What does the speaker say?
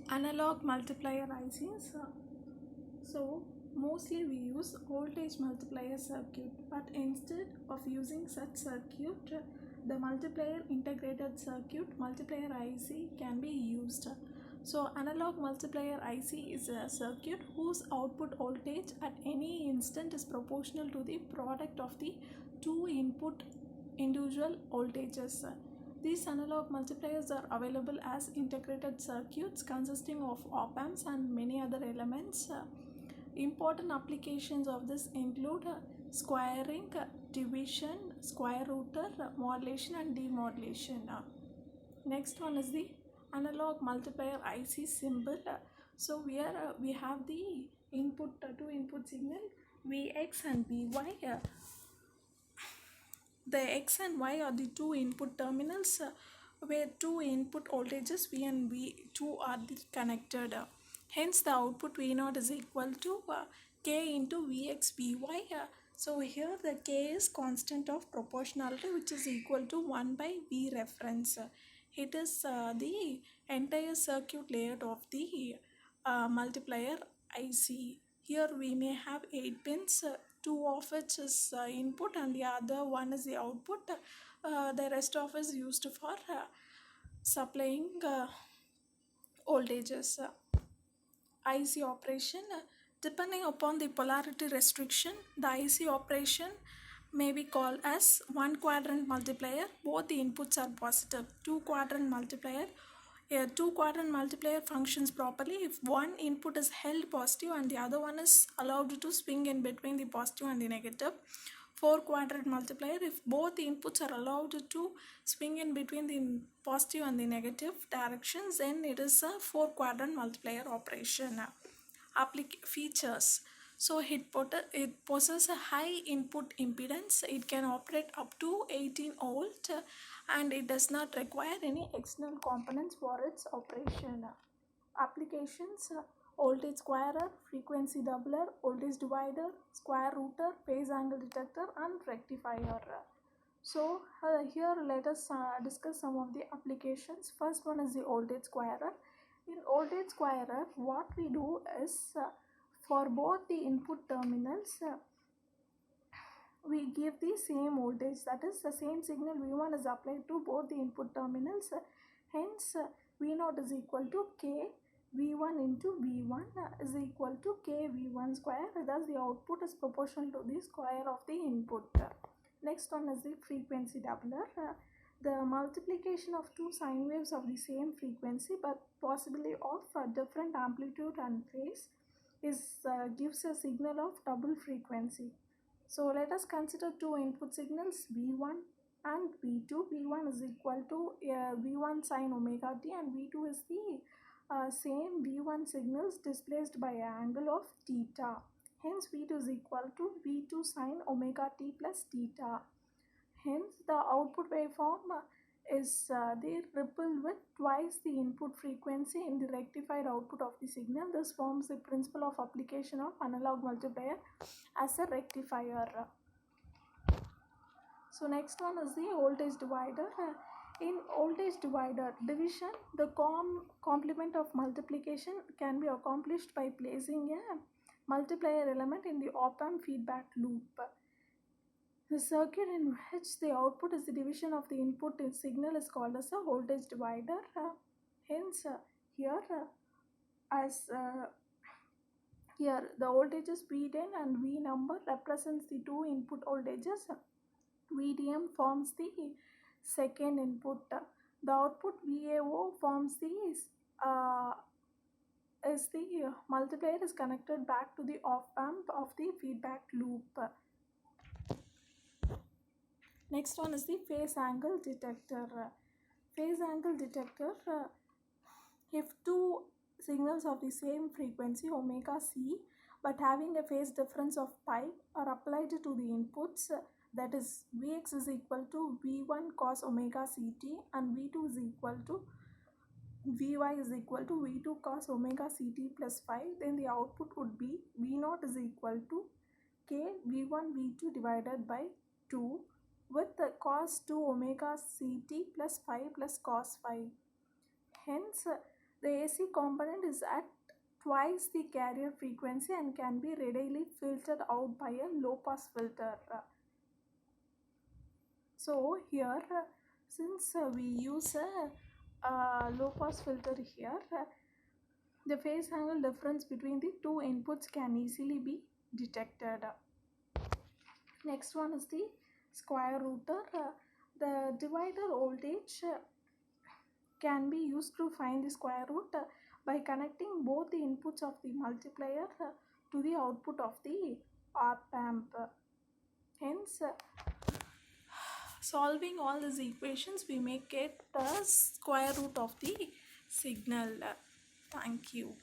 Analog multiplier ICs. So mostly we use voltage multiplier circuit, but instead of using such circuit, the multiplier integrated circuit multiplier IC can be used. So analog multiplier IC is a circuit whose output voltage at any instant is proportional to the product of the two input individual voltages. These analog multipliers are available as integrated circuits consisting of op-amps and many other elements. Important applications of this include squaring, division, square rooter, modulation and demodulation. Next one is the analog multiplier IC symbol. So here we have the input two input signal Vx and Vy. The X and Y are the two input terminals where two input voltages V and V2 are connected. Hence the output V0 is equal to K into Vx Vy. So here the K is constant of proportionality, which is equal to 1 by V reference. It is the entire circuit layout of the multiplier IC. Here we may have 8 pins, two of which is input and the other one is the output. The rest of is used for supplying voltages. IC operation. Depending upon the polarity restriction, the IC operation may be called as one quadrant multiplier. Both the inputs are positive. Two quadrant multiplier. A two quadrant multiplier functions properly if one input is held positive and the other one is allowed to swing in between the positive and the negative. Four quadrant multiplier if both the inputs are allowed to swing in between the positive and the negative directions, then it is a four quadrant multiplier operation. Features. So it possesses a high input impedance. It can operate up to 18 volt and it does not require any external components for its operation. Applications: voltage squarer, frequency doubler, voltage divider, square rooter, phase angle detector and rectifier. So here let us discuss some of the applications. First one is the voltage squarer. In voltage squarer, what we do is for both the input terminals, we give the same voltage, that is the same signal V1 is applied to both the input terminals. Hence V0 is equal to K V1 into V1 is equal to K V1 square. Thus the output is proportional to the square of the input. Next one is the frequency doubler. The multiplication of two sine waves of the same frequency but possibly of different amplitude and phase gives a signal of double frequency. So let us consider two input signals V1 and V2. V1 is equal to V1 sine omega t and V2 is the same V1 signals displaced by an angle of theta. Hence V2 is equal to V2 sine omega t plus theta. Hence the output waveform is the ripple with twice the input frequency in the rectified output of the signal. This forms the principle of application of analog multiplier as a rectifier. So next one is the voltage divider. In voltage divider division, the complement of multiplication can be accomplished by placing a multiplier element in the op-amp feedback loop. The circuit in which the output is the division of the input signal is called as a voltage divider. Hence, here the voltages Vden and V number represents the two input voltages. VDM forms the second input. The output VAO forms the multiplier is connected back to the op-amp of the feedback loop. Next one is the phase angle detector. Phase angle detector, if two signals of the same frequency omega c but having a phase difference of pi are applied to the inputs, that is Vx is equal to V1 cos omega ct and V2 is equal to Vy is equal to V2 cos omega ct plus phi, then the output would be V0 is equal to K V1 V2 divided by 2 with the cos 2 omega ct plus phi plus cos phi. Hence The AC component is at twice the carrier frequency and can be readily filtered out by a low pass filter. So here, since we use a low pass filter here, the phase angle difference between the two inputs can easily be detected. Next one is the square rooter. The divider voltage can be used to find the square root by connecting both the inputs of the multiplier to the output of the op amp. Hence, solving all these equations, we may get the square root of the signal. Thank you.